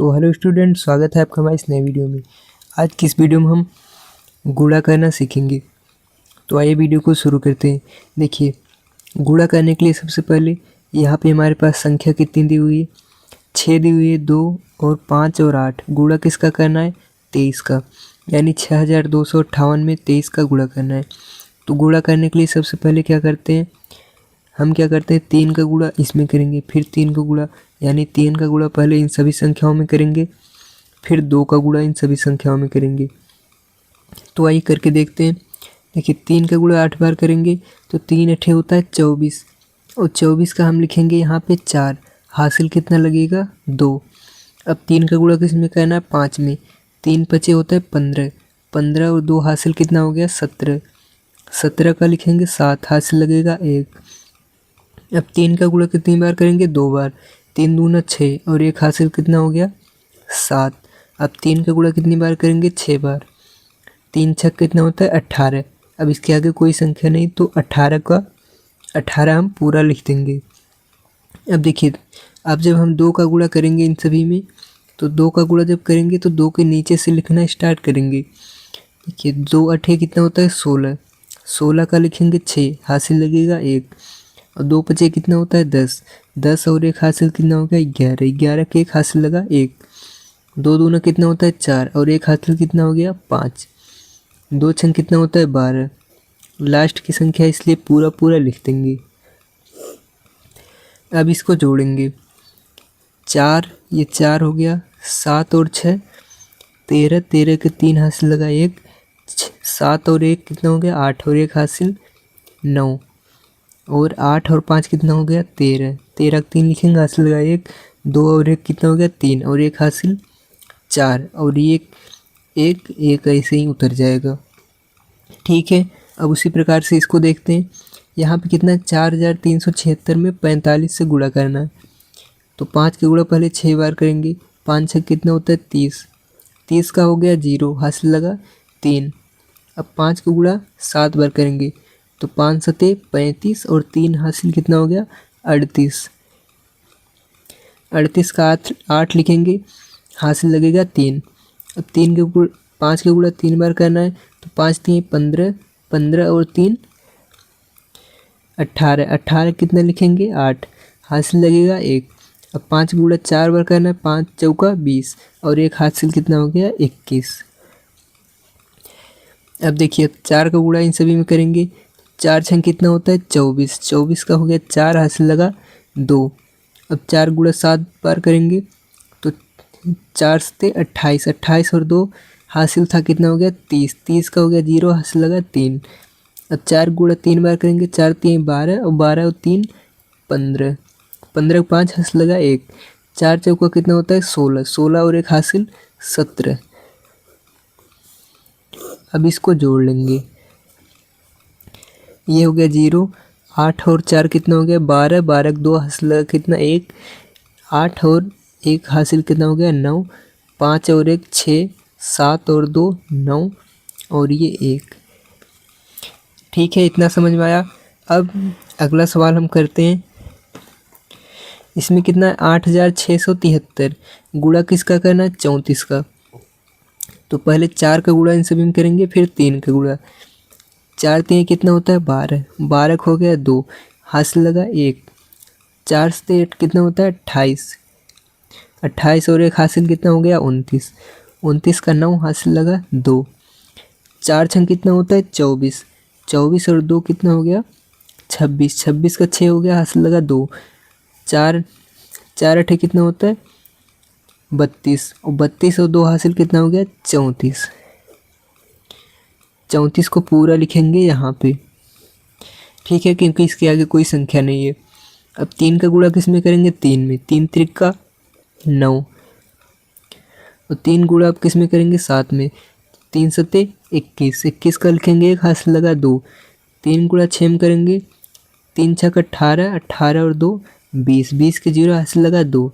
तो hello student, स्वागत है आपका हमारे इस नए वीडियो में। आज की इस वीडियो में हम गुणा करना सीखेंगे। तो आइए वीडियो को शुरू करते हैं। देखिए, गुणा करने के लिए सबसे पहले यहाँ पे हमारे पास संख्या कितनी दी हुई है, 6 दी हुई है, 2 और 5 और 8। गुणा किसका करना है, 23 का, यानी 6258 में 23 का गुणा करना है। तो गुणा करने के लिए सबसे पहले क्या करते हैं, हम क्या करते हैं, 3 का गुणा इसमें करेंगे, फिर 3 का गुणा, यानी 3 का गुणा पहले इन सभी संख्याओं में करेंगे, फिर 2 का गुणा इन सभी संख्याओं में करेंगे। तो आइए करके देखते हैं। देखिए, 3 का गुणा 8 बार करेंगे तो 3 अठे होता है 24, और 24 का हम लिखेंगे यहाँ पे 4, हासिल कितना लगेगा 2। अब 3 का गुणा किस में करना है, 5 में, 3 पचे होता है 15, 15 और 2 हासिल कितना हो गया 17, 17 का लिखेंगे 7, हासिल लगेगा 1। अब 3 का गुणा कितनी बार करेंगे, 2 बार, 3 दूना 6 और 1 हासिल कितना हो गया 7। अब 3 का गुणा कितनी बार करेंगे, 6 बार, 3 छक कितना होता है 18। अब इसके आगे कोई संख्या नहीं तो 18 हम पूरा लिख देंगे। अब देखिए, अब जब हम 2 का गुणा करेंगे इन सभी में, तो 2 का गुणा जब करेंगे तो 2 के नीचे से लिखना स्टार्ट करेंगे। देखिए, 2 अठे कितना होता है 16, 16 का लिखेंगे 6, हासिल लगेगा 1, और 2 पचे कितना होता है 10, 10 और 1 हासिल कितना हो गया 11, 11 के 1 हासिल लगा 1, 2 दूना कितना होता है 4 और 1 हासिल कितना हो गया 5, 2 छंग कितना होता है 12। लास्ट की संख्या इसलिए पूरा लिख देंगे। अब इसको जोड़ेंगे, 4 ये 4 हो गया, 7 और 6 13, 13 के 3 हासिल लगा 1, 7 और 1 कितना हो गया 8 और 1 हासिल 9, और 8 और 5 कितना हो गया 13, 13 के 3 लिखेंगे, हासिल लगा 1, 2 और 1 कितना हो गया 3 और 1 हासिल 4, और ये एक ऐसे ही उतर जाएगा। ठीक है, अब उसी प्रकार से इसको देखते हैं। यहाँ पे कितना 4376 में 45 से गुणा करना है। तो 5 के गुणा पहले 6 बार करेंगे, 5 6 कितना होता है 30, 30 का हो गया 0, हासिल लगा 3। अब 5 के गुणा 7 बार करेंगे तो 5 सते 35 और 3 हासिल कितना हो गया 38, 38 का 8 लिखेंगे, हासिल लगेगा 3। अब 5 के गुणा 3 बार करना है तो 5 3 15, 15 और 3 18, 18 कितना लिखेंगे 8, हासिल लगेगा 1। अब 5 गुणा 4 बार करना है, 5 चौका 20 और 1 हासिल कितना हो गया 21। अब देखिए, 4 का गुणा इन सभी में करेंगे, 4 छंग कितना होता है 24, 24 का हो गया 4, हासिल लगा 2। अब 4 गुणा 7 बार करेंगे तो 4 से 28, 28 और 2 हासिल था कितना हो गया 30, 30 का हो गया 0, हासिल लगा 3। अब 4 गुणा 3 बार करेंगे, 4 3 12 और 12 और 3 15, 15 5 हासिल लगा 1, 4 चौका कितना होता है 16, 16 और 1 हासिल 17। अब इसको जोड़ लेंगे, ये हो गया 0, 8 और 4 कितना हो गया 12, 12 2 हासिल लगा कितना 1, 8 और 1 हासिल कितना हो गया 9, 5 और 1 6, 7 और 2 9 और ये 1। ठीक है, इतना समझ में आया। अब अगला सवाल हम करते हैं। इसमें कितना है 8673, गुणा किसका करना है 34 का। तो पहले 4 का गुणा इन सभी में करेंगे, फिर 3 का गुणा, 4 3 कितना होता है 12, 12 हो गया 2, हासिल लगा 1, 4 से 8 कितना होता है 28, 28 और 1 हासिल कितना हो गया 29, 29 का 9 हासिल लगा 2, 4 छंग कितना होता है 24, 24 और 2 कितना हो गया 26, 26 का 6 हो गया, हासिल लगा 2, 4 4 अठे कितना होता है 32, और 32 और 2 हासिल कितना हो गया 34, 34 को पूरा लिखेंगे यहाँ पे। ठीक है, क्योंकि इसके आगे कोई संख्या नहीं है। अब 3 का गुणा किस में करेंगे, 3 में, 3 त्रिका 9, और 3 गुणा अब किस में करेंगे 7 में, 3 सते 21, 21 का लिखेंगे 1, हासिल लगा 2, 3 गुणा 6 में करेंगे, 3 छक 18, 18 और 2 20, 20 के 0 हासिल लगा 2,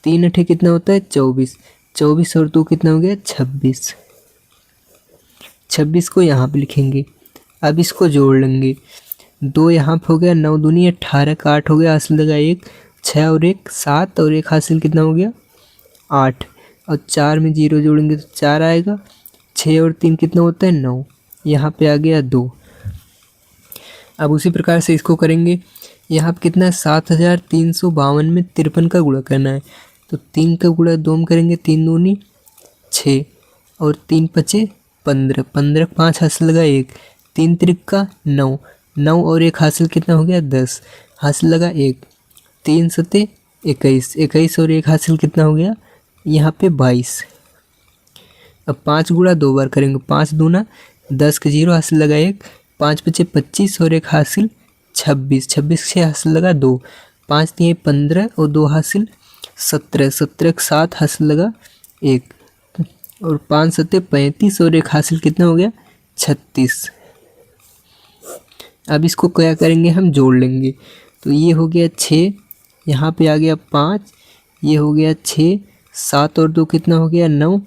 3 अठे कितना होता है 24, 24 और 2 कितना हो गया 26, 26 को यहाँ पे लिखेंगे। अब इसको जोड़ लेंगे, 2 यहाँ पे हो गया, 9 दूनी 18 का 8 हो गया, हासिल लगा 1, 6 और 1 7 और 1 हासिल कितना हो गया 8। और 4 में 0 जोड़ेंगे तो 4 आएगा। 6 और 3 कितना होता है 9, यहाँ पे आ गया 2। अब उसी प्रकार से इसको करेंगे। यहाँ पे कितना है 7352 में 53 का गुणा करना है, तो 3 का गुणा 2 में करेंगे, 3 दूनी 6 और 3 पचे 15, 15 5 हासिल लगा 1, 3 त्रिका 9, 9 और 1 हासिल कितना हो गया 10, हासिल लगा 1, 3 सते 21, 21 और 1 हासिल कितना हो गया यहाँ पे 22। अब 5 गुणा 2 बार करेंगे, 5 दूना 10 का 0 हासिल लगा 1, 5 पचे 25 और 1 हासिल 26, 26 से हासिल लगा 2, 5 दिए 15 और 2 हासिल 17, 17 का 7 हासिल लगा 1 और 5 सते 35 और 1 हासिल कितना हो गया 36। अब इसको क्या करेंगे हम जोड़ लेंगे, तो ये हो गया 6, यहाँ पे आ गया 5, ये हो गया 6, 7 और 2 कितना हो गया 9,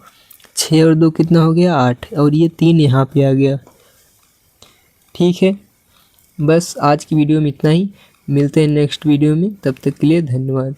6 और 2 कितना हो गया 8 और ये 3 यहाँ पे आ गया। ठीक है, बस आज की वीडियो में इतना ही, मिलते हैं नेक्स्ट वीडियो में, तब तक के लिए धन्यवाद।